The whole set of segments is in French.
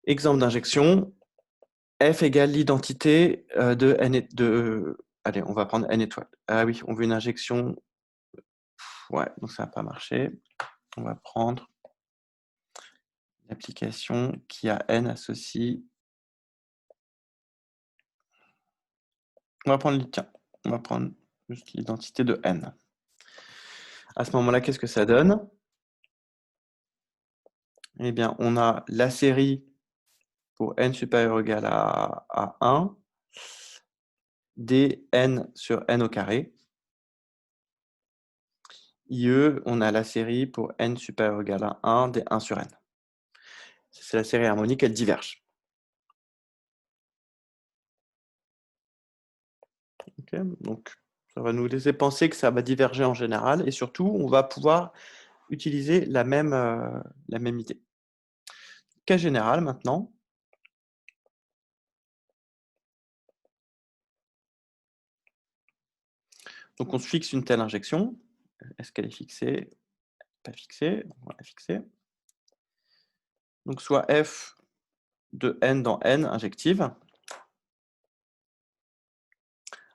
Exemple d'injection, F égale l'identité de n de... Allez, on va prendre n étoiles. Ah oui, on veut une injection. Ouais, donc ça n'a pas marché. On va prendre l'application qui a n associé. On va prendre, tiens, on va prendre juste l'identité de n. À ce moment-là, qu'est-ce que ça donne? Eh bien, on a la série pour n supérieur ou égal à 1 dn sur n au carré. IE, on a la série pour n supérieur ou égal à 1 des 1 sur n. C'est la série harmonique, elle diverge. Okay, donc, ça va nous laisser penser que ça va diverger en général et surtout, on va pouvoir utiliser la même idée. Cas général maintenant. Donc, on se fixe une telle injection. Est-ce qu'elle est fixée? Pas fixée. On va la fixer. Donc, soit f de n dans n injective.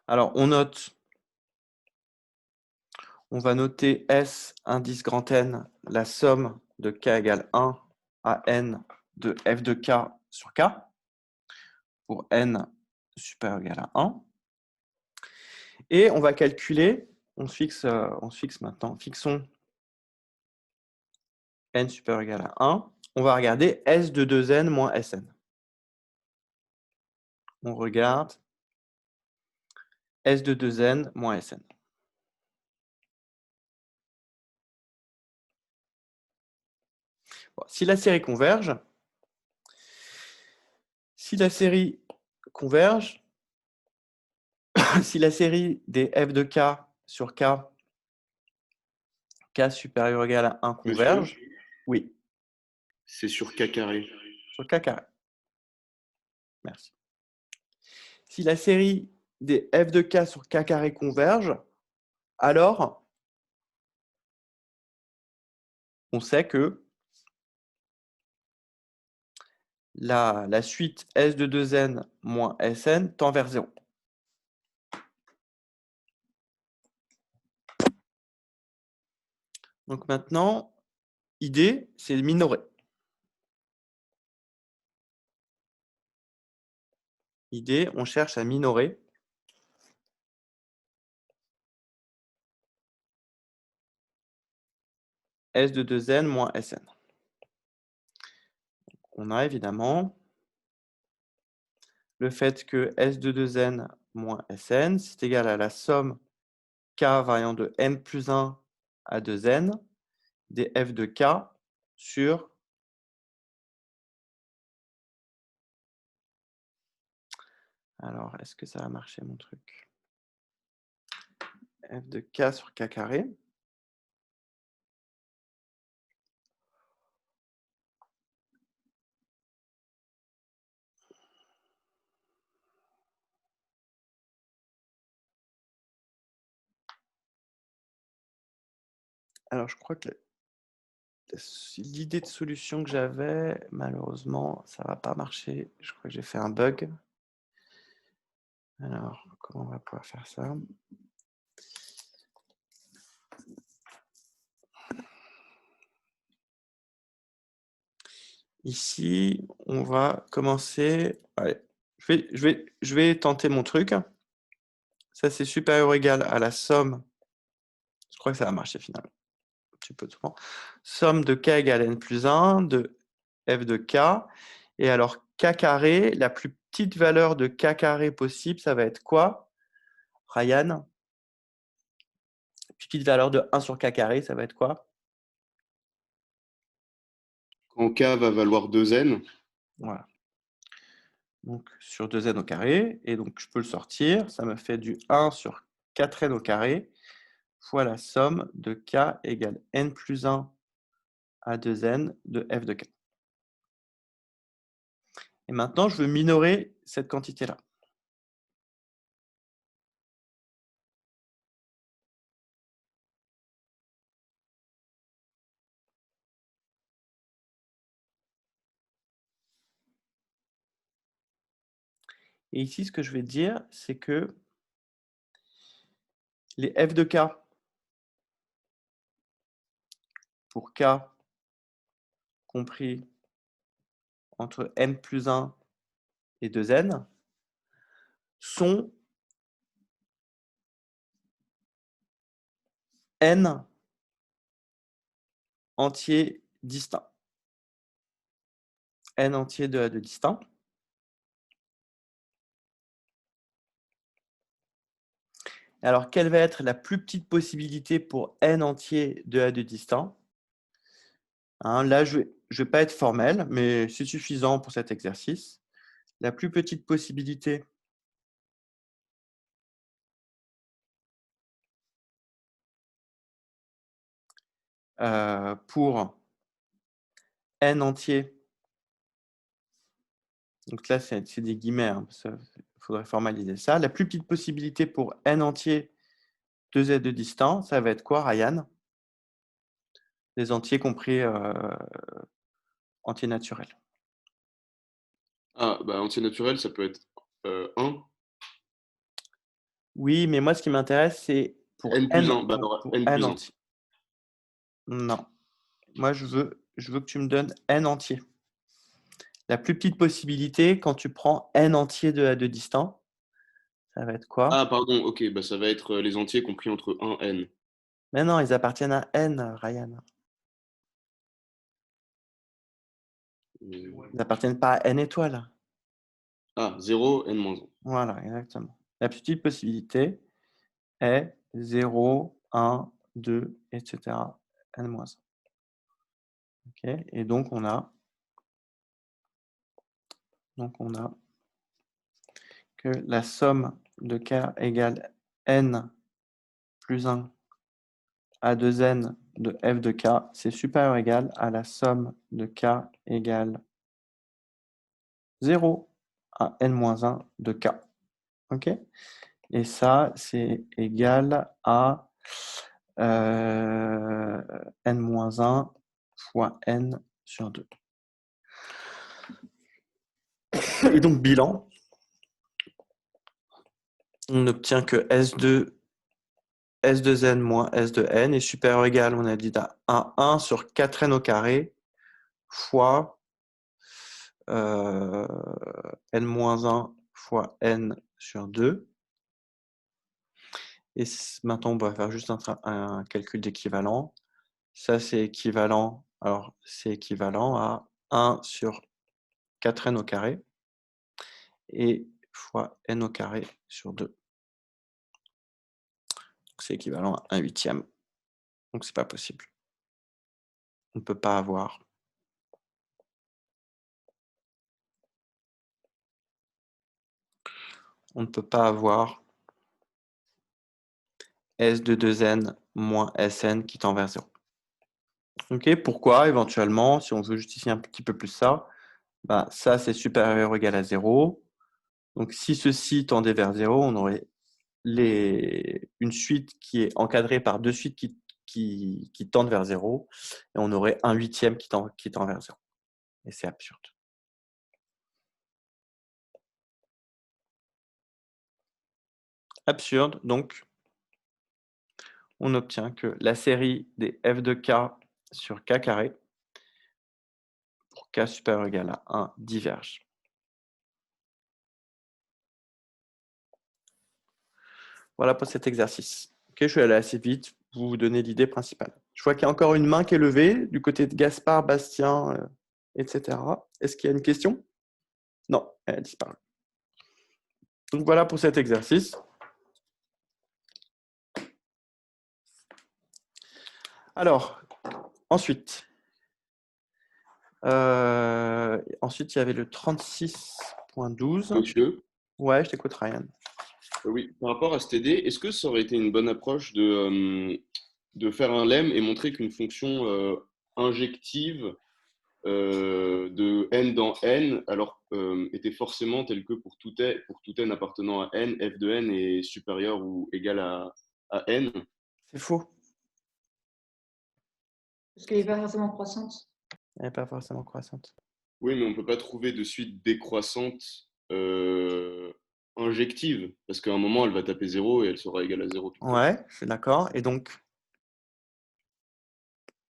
Alors, on va noter S indice grand N, la somme de k égale 1 à n de f de k sur k, pour n supérieur ou égal à 1. Et on va calculer, on se fixe maintenant, fixons n supérieur ou égal à 1. On va regarder S de 2n moins Sn. On regarde S de 2n moins Sn. Bon, si la série converge, si la série des f de k sur k supérieur ou égal à 1 Monsieur, converge, oui, c'est sur k carré. sur k carré. Merci. Si la série des f de k sur k carré converge, alors on sait que la suite S de 2n moins Sn tend vers 0. Donc maintenant, idée, c'est de minorer. Idée, on cherche à minorer S de 2n moins Sn. On a évidemment le fait que S de 2n moins Sn, c'est égal à la somme k variant de n plus 1 à 2n des f de k sur... Alors, est-ce que ça va marcher mon truc? F de k sur k carré. Alors, je crois que l'idée de solution que j'avais, malheureusement, ça va pas marcher. Je crois que j'ai fait un bug. Alors, comment on va pouvoir faire ça? Ici, on va commencer. Allez, je vais tenter mon truc. Ça, c'est supérieur ou égal à la somme. Je crois que ça va marcher finalement. Un petit peu souvent. Somme de k égale n plus 1 de f de k. Et alors, k carré, la plus petite valeur de k carré possible, ça va être quoi, Ryan? Petite valeur de 1 sur k carré, ça va être quoi? Quand k va valoir 2n, Voilà. Donc, sur 2n au carré. Et donc, je peux le sortir. Ça me fait du 1 sur 4n au carré fois la somme de k égale n plus 1 à 2n de f de k. Et maintenant, je veux minorer cette quantité-là. Et ici, ce que je vais dire, c'est que les f de k pour k compris entre n plus 1 et 2n sont n entiers distincts. N entiers de distincts. Alors, quelle va être la plus petite possibilité pour n entiers de A de distinct? Hein, là, je vais pas être formel, mais c'est suffisant pour cet exercice. La plus petite possibilité pour n entiers, donc là, c'est des guillemets, hein, il faudrait formaliser ça. La plus petite possibilité pour n entiers de Z de distant, ça va être quoi, Ryan? Les entiers compris entiers naturels. Ah, bah entier naturel, ça peut être 1. Oui, mais moi, ce qui m'intéresse, c'est pour N plus n, 1. Bah alors, pour N n plus 1. entier. Non. Moi, je veux que tu me donnes n entier. La plus petite possibilité, quand tu prends n entier de A de distant, ça va être quoi? Ah, pardon, ok, bah ça va être les entiers compris entre 1 N. Mais non, ils appartiennent à n, Ryan. Ils n'appartiennent pas à n étoiles. Ah, 0, N moins 1. Voilà, exactement. La plus petite possibilité est 0, 1, 2, etc. n-1. Ok. Et donc, on a que la somme de k égale n plus 1 à 2n de f de k, c'est supérieur ou égal à la somme de k égale 0 à n-1 de k. OK? Et ça, c'est égal à n-1 fois n sur 2. Et donc, bilan, on obtient que S2n moins S de n est supérieur ou égal, on a dit, à 1 sur 4n au carré fois n-1 fois n sur 2. Et maintenant, on va faire juste un calcul d'équivalent. Ça, c'est équivalent. Alors, c'est équivalent à 1 sur 4n au carré et fois n au carré sur 2. C'est équivalent à 1 huitième. Donc, c'est pas possible. On ne peut pas avoir. On ne peut pas avoir S de 2n moins Sn qui tend vers 0. Ok, pourquoi éventuellement, si on veut justifier un petit peu plus ça, bah, ça c'est supérieur ou égal à 0. Donc si ceci tendait vers 0, on aurait une suite qui est encadrée par deux suites qui tendent vers 0, et on aurait un huitième qui tend vers 0. Et c'est absurde. Absurde, donc on obtient que la série des f de k sur k carré pour k supérieur ou égal à 1 diverge. Voilà pour cet exercice. Ok, je suis allé assez vite, vous donnez l'idée principale. Je vois qu'il y a encore une main qui est levée du côté de Gaspard, Bastien, etc. Est-ce qu'il y a une question? Non, elle a disparu. Donc voilà pour cet exercice. Alors, ensuite, il y avait le 36.12. Monsieur, Ouais, je t'écoute, Ryan. oui, par rapport à cet TD, est-ce que ça aurait été une bonne approche de faire un lemme et montrer qu'une fonction injective de n dans n, alors était forcément telle que pour tout n appartenant à n, f de n est supérieur ou égal à n? C'est faux. Parce qu'elle n'est pas forcément croissante. Elle n'est pas forcément croissante. Oui, mais on ne peut pas trouver de suite décroissante injective, parce qu'à un moment, elle va taper 0 et elle sera égale à 0 tout le temps. Ouais, je suis d'accord. Et donc,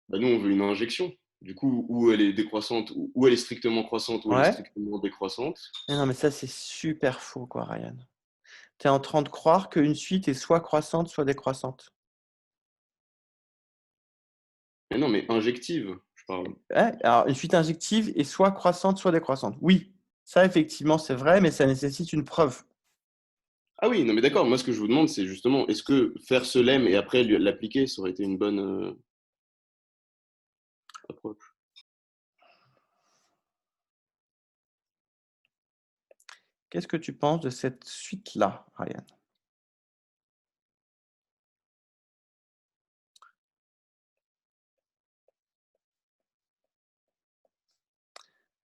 Bah, nous, on veut une injection. Du coup, où elle est décroissante, ou elle est strictement croissante, ou elle est ouais. strictement décroissante. Mais non, mais ça, c'est super faux, quoi, Ryan. Tu es en train de croire qu'une suite est soit croissante, soit décroissante. Mais non, mais injective, je parle. Ouais, alors, une suite injective est soit croissante, soit décroissante. Oui, ça, effectivement, c'est vrai, mais ça nécessite une preuve. Ah oui, non, mais d'accord. Moi, ce que je vous demande, c'est justement, est-ce que faire ce lemme et après l'appliquer, ça aurait été une bonne approche? Qu'est-ce que tu penses de cette suite-là, Ryan?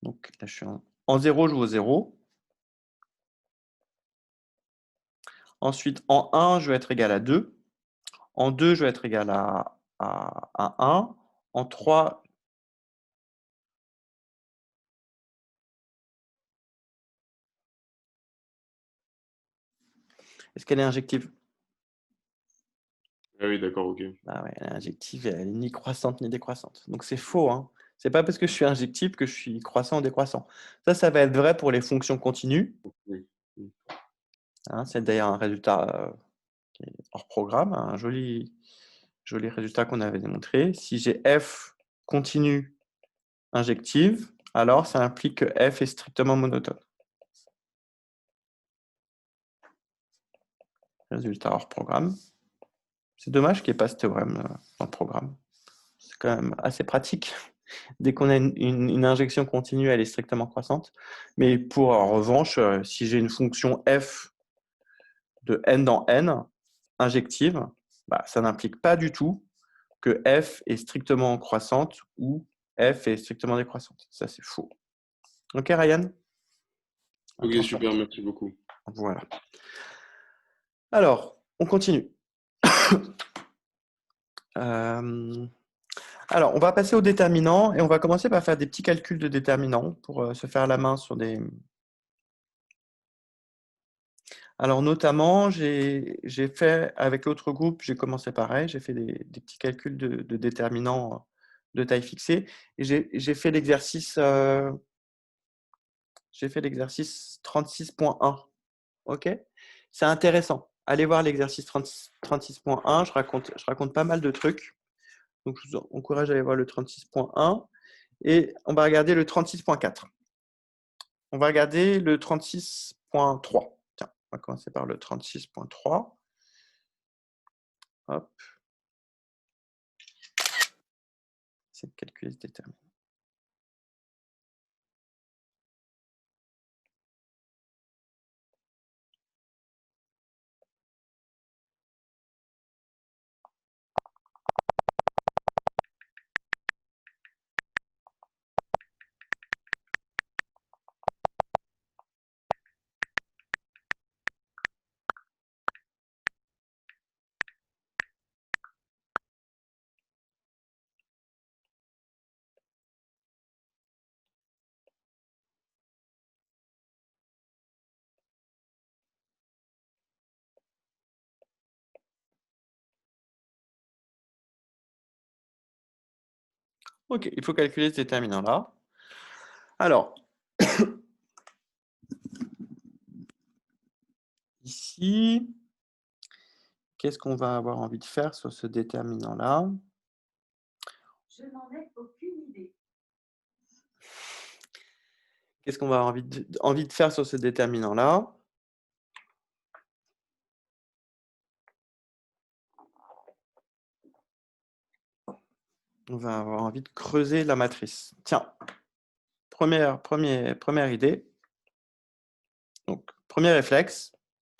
Donc, là, je suis en 0, je vais au 0. Ensuite, en 1, je vais être égal à 2. En 2, je vais être égal à 1. En 3, est-ce qu'elle est injective? Ah oui, d'accord, ok. Ah ouais, elle est injective, elle n'est ni croissante ni décroissante. Donc c'est faux, hein. C'est pas parce que je suis injective que je suis croissant ou décroissant. Ça va être vrai pour les fonctions continues, Oui. Oui. hein. C'est d'ailleurs un résultat qui est hors programme, un joli résultat qu'on avait démontré. Si j'ai f continue injective, alors ça implique que f est strictement monotone. Résultat hors programme. C'est dommage qu'il n'y ait pas ce théorème dans le programme. C'est quand même assez pratique. Dès qu'on a une injection continue, elle est strictement croissante. Mais pour, en revanche, si j'ai une fonction f de n dans n, injective, bah, ça n'implique pas du tout que f est strictement croissante ou f est strictement décroissante. Ça, c'est faux. Ok, Ryan? Ok, Attention. super, merci beaucoup. Voilà. Alors, on continue. Alors, on va passer aux déterminants et on va commencer par faire des petits calculs de déterminants pour se faire la main sur des. Alors, notamment, j'ai fait, avec l'autre groupe, j'ai commencé pareil, j'ai fait des petits calculs de déterminants de taille fixée et j'ai fait l'exercice 36.1. OK? C'est intéressant. Allez voir l'exercice 36.1. Je raconte pas mal de trucs. Donc, je vous encourage à aller voir le 36.1. Et on va regarder le 36.4. On va regarder le 36.3. Tiens, on va commencer par le 36.3. Hop. C'est de calculer ce déterminant. OK, il faut calculer ce déterminant-là. Alors, ici, qu'est-ce qu'on va avoir envie de faire sur ce déterminant-là? Je n'en ai aucune idée. Qu'est-ce qu'on va avoir envie de faire sur ce déterminant-là? On va avoir envie de creuser la matrice. Tiens, première idée. Donc, premier réflexe,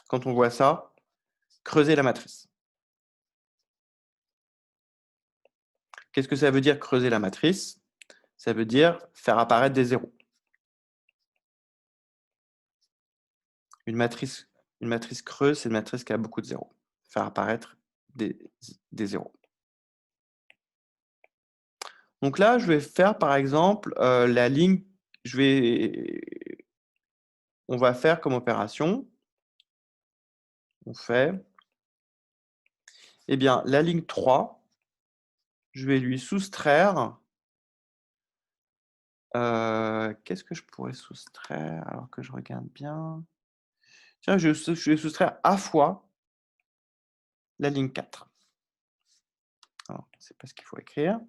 quand on voit ça, creuser la matrice. Qu'est-ce que ça veut dire creuser la matrice? Ça veut dire faire apparaître des zéros. Une matrice creuse, c'est une matrice qui a beaucoup de zéros. Faire apparaître des zéros. Donc là, je vais faire par exemple la ligne, on va faire comme opération, qu'on fait? Eh bien, la ligne 3, je vais lui soustraire. Qu'est-ce que je pourrais soustraire alors que je regarde bien? Tiens, je vais soustraire A fois la ligne 4. Alors, c'est pas ce qu'il faut écrire.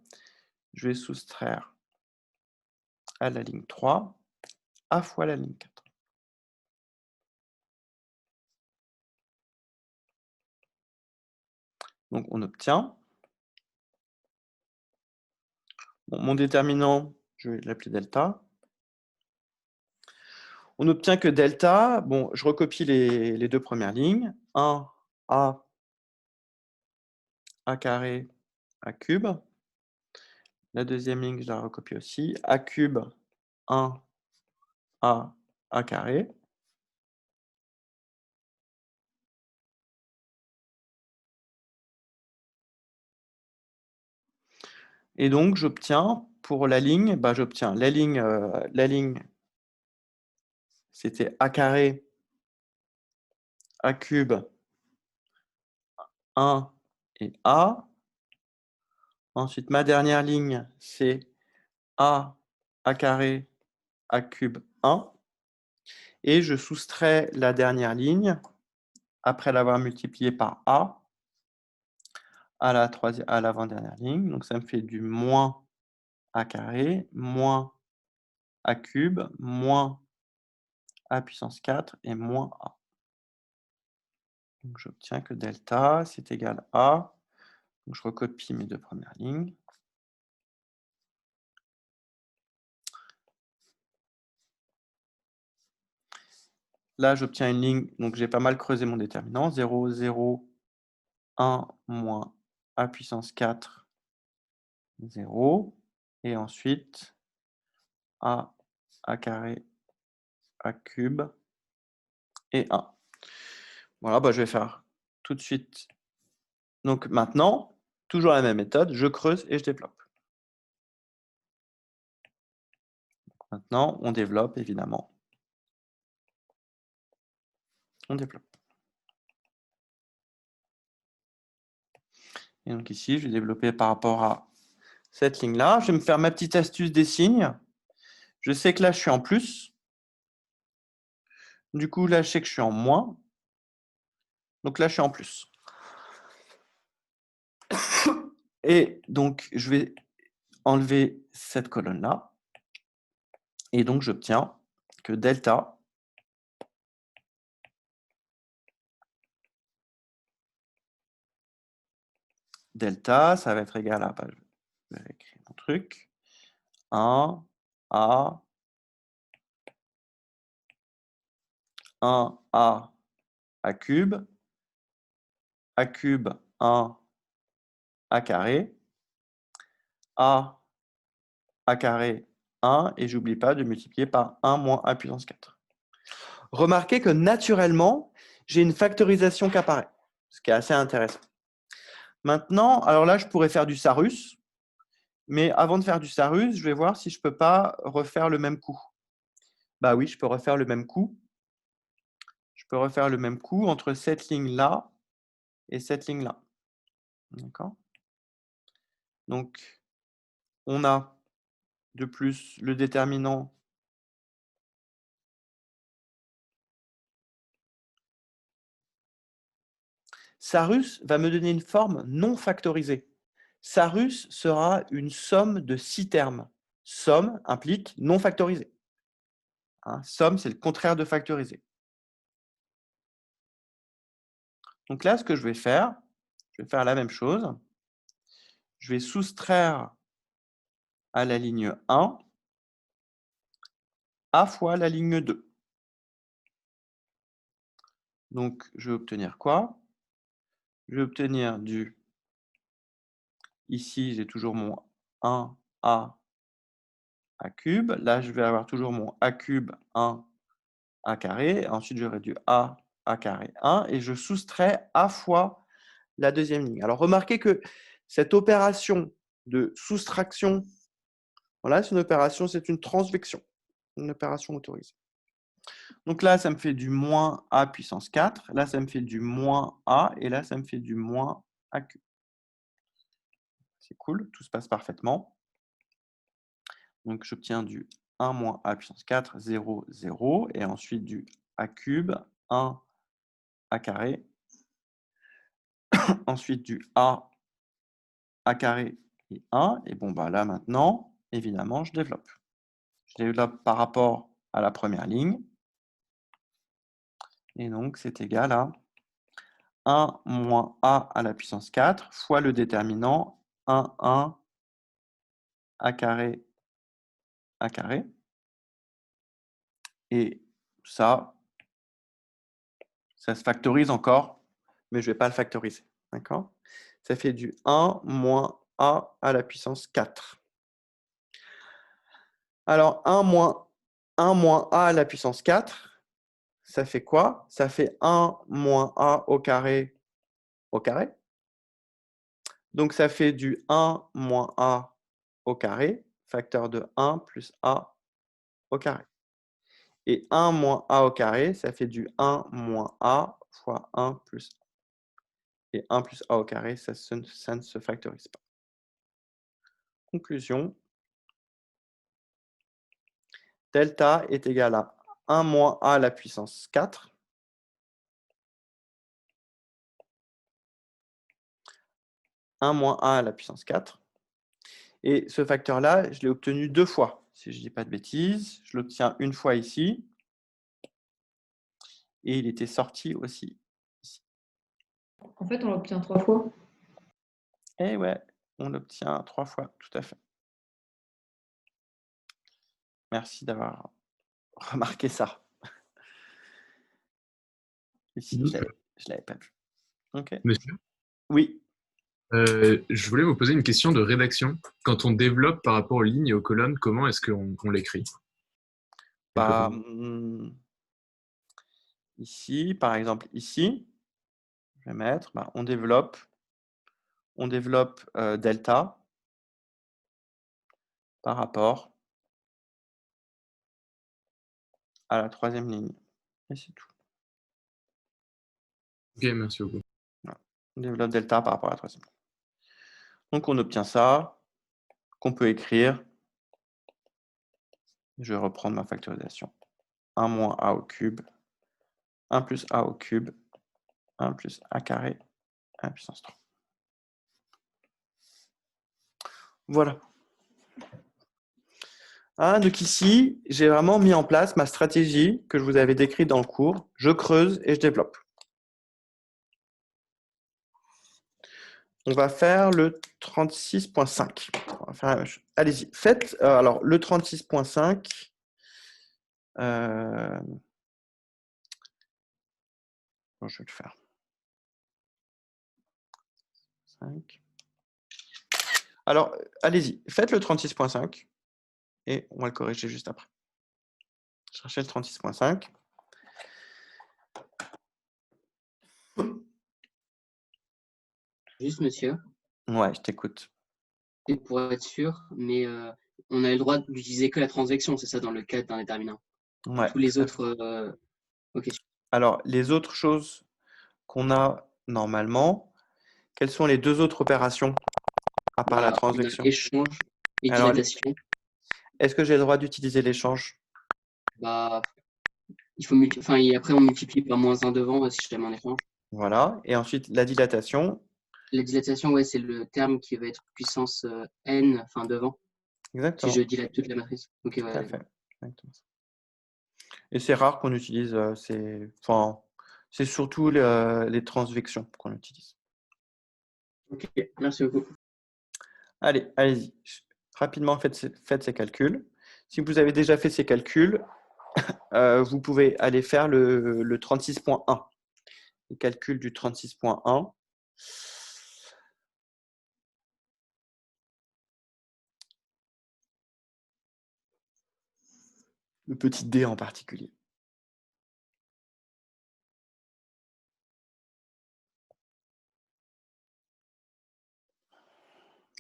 Je vais soustraire à la ligne 3 A fois la ligne 4. Donc, on obtient. Bon, mon déterminant, je vais l'appeler delta. On obtient que delta, bon, je recopie les deux premières lignes. 1, A, A carré, A cube. La deuxième ligne, je la recopie aussi. A cube, 1, A, A carré. Et donc, j'obtiens pour la ligne, bah, j'obtiens la ligne, c'était A carré, A cube, 1 et A. Ensuite, ma dernière ligne, c'est A, A carré, A cube, 1. Et je soustrais la dernière ligne, après l'avoir multipliée par A, à l'avant-dernière ligne. Donc, ça me fait du moins A carré, moins A cube, moins A puissance 4 et moins A. Donc, j'obtiens que delta, c'est égal à... Donc, je recopie mes deux premières lignes. Là, j'obtiens une ligne, donc j'ai pas mal creusé mon déterminant. 0, 0, 1, moins A puissance 4, 0. Et ensuite, A carré, A cube et 1. Voilà, bah, je vais faire tout de suite. Donc maintenant, toujours la même méthode, je creuse et je développe. Maintenant, on développe, évidemment. On développe. Et donc ici, je vais développer par rapport à cette ligne-là. Je vais me faire ma petite astuce des signes. Je sais que là, je suis en plus. Du coup, là, je sais que je suis en moins. Donc là, je suis en plus. Et donc, je vais enlever cette colonne-là. Et donc, j'obtiens que delta, ça va être égal à, je vais écrire mon truc, 1 A, 1 A, A cube, 1 A carré, A carré, 1, et j'oublie pas de multiplier par 1 moins A puissance 4. Remarquez que naturellement, j'ai une factorisation qui apparaît, ce qui est assez intéressant. Maintenant, alors là, je pourrais faire du Sarus, mais avant de faire du Sarus, je vais voir si je ne peux pas refaire le même coup. Bah oui, je peux refaire le même coup. Je peux refaire le même coup entre cette ligne-là et cette ligne-là. D'accord? Donc, on a de plus le déterminant Sarus va me donner une forme non factorisée. Sarus sera une somme de 6 termes. Somme implique non factorisé. Hein, somme, c'est le contraire de factorisé. Donc là, ce que je vais faire la même chose. Je vais soustraire à la ligne 1 A fois la ligne 2. Donc, je vais obtenir quoi? Je vais obtenir du... Ici, j'ai toujours mon 1A cube. Là, je vais avoir toujours mon A cube 1 A carré. Ensuite, j'aurai du A carré 1. Et je soustrais A fois la deuxième ligne. Alors, remarquez que cette opération de soustraction, voilà, c'est une opération, c'est une transvection, une opération autorisée. Donc là, ça me fait du moins a puissance 4. Là, ça me fait du moins a. Et là, ça me fait du moins a cube. C'est cool, tout se passe parfaitement. Donc, j'obtiens du 1 moins a puissance 4, 0, 0. Et ensuite du a cube, 1 a carré. Ensuite du a carré et 1. Et bon, bah là, maintenant, évidemment, je développe. Je développe par rapport à la première ligne. Et donc, c'est égal à 1 moins a à la puissance 4 fois le déterminant 1, 1, a carré, a carré. Et ça se factorise encore, mais je ne vais pas le factoriser. D'accord? Ça fait du 1 moins a à la puissance 4. Alors, 1 moins a à la puissance 4, ça fait quoi? Ça fait 1 moins a au carré au carré. Donc, ça fait du 1 moins a au carré, facteur de 1 plus a au carré. Et 1 moins a au carré, ça fait du 1 moins a fois 1 plus a. Et 1 plus a au carré, ça ne se factorise pas. Conclusion, delta est égal à 1 moins a à la puissance 4, 1 moins a à la puissance 4. Et ce facteur-là, je l'ai obtenu 2 fois. Si je ne dis pas de bêtises, je l'obtiens une fois ici. Et il était sorti aussi ici. En fait, on l'obtient 3 fois. Et ouais, on l'obtient 3 fois, tout à fait. Merci d'avoir remarqué ça. Ici, je ne l'avais pas vu. OK. Monsieur, Oui. je voulais vous poser une question de rédaction. Quand on développe par rapport aux lignes et aux colonnes, comment est-ce qu'on l'écrit? Bah, ici, par exemple, ici, je vais mettre, bah, on développe delta par rapport à la troisième ligne. Et c'est tout. Ok, merci beaucoup. Voilà. On développe delta par rapport à la troisième ligne. Donc, on obtient ça, qu'on peut écrire. Je vais reprendre ma factorisation. 1 moins a au cube, 1 plus a au cube, 1 plus a carré, à la puissance 3. Voilà. Ah, donc ici, j'ai vraiment mis en place ma stratégie que je vous avais décrite dans le cours. Je creuse et je développe. On va faire le 36.5. Allez-y, faites alors le 36.5. Je vais le faire. 5. Alors, allez-y, faites le 36.5 et on va le corriger juste après. Cherchez le 36.5. Juste, monsieur, Ouais, je t'écoute. et pour être sûr, mais on a le droit d'utiliser que la transaction, c'est ça, dans le cadre d'un déterminant. Ouais, Tous les tout à fait. autres. Ok. Alors, les autres choses qu'on a normalement, quelles sont les deux autres opérations à part la Bah, on a transaction? échange et Alors, dilatation. est-ce que j'ai le droit d'utiliser l'échange? Bah, il faut et après on multiplie par -1 devant si jamais on échange. Voilà. Et ensuite, la dilatation. La dilatation, ouais, c'est le terme qui va être puissance n, enfin devant, si Exactement. je dilate toute la matrice. Ok, Tout ouais. à fait. Exactement. Et c'est rare qu'on utilise, c'est surtout les transvections qu'on utilise. Ok, merci beaucoup. Allez, allez-y. Rapidement, faites ces calculs. Si vous avez déjà fait ces calculs, vous pouvez aller faire le 36.1. Le calcul du 36.1. Le petit d en particulier.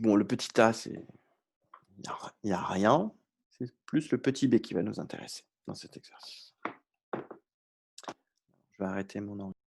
Bon, le petit a, il n'y a rien. C'est plus le petit b qui va nous intéresser dans cet exercice. Je vais arrêter mon enregistrement.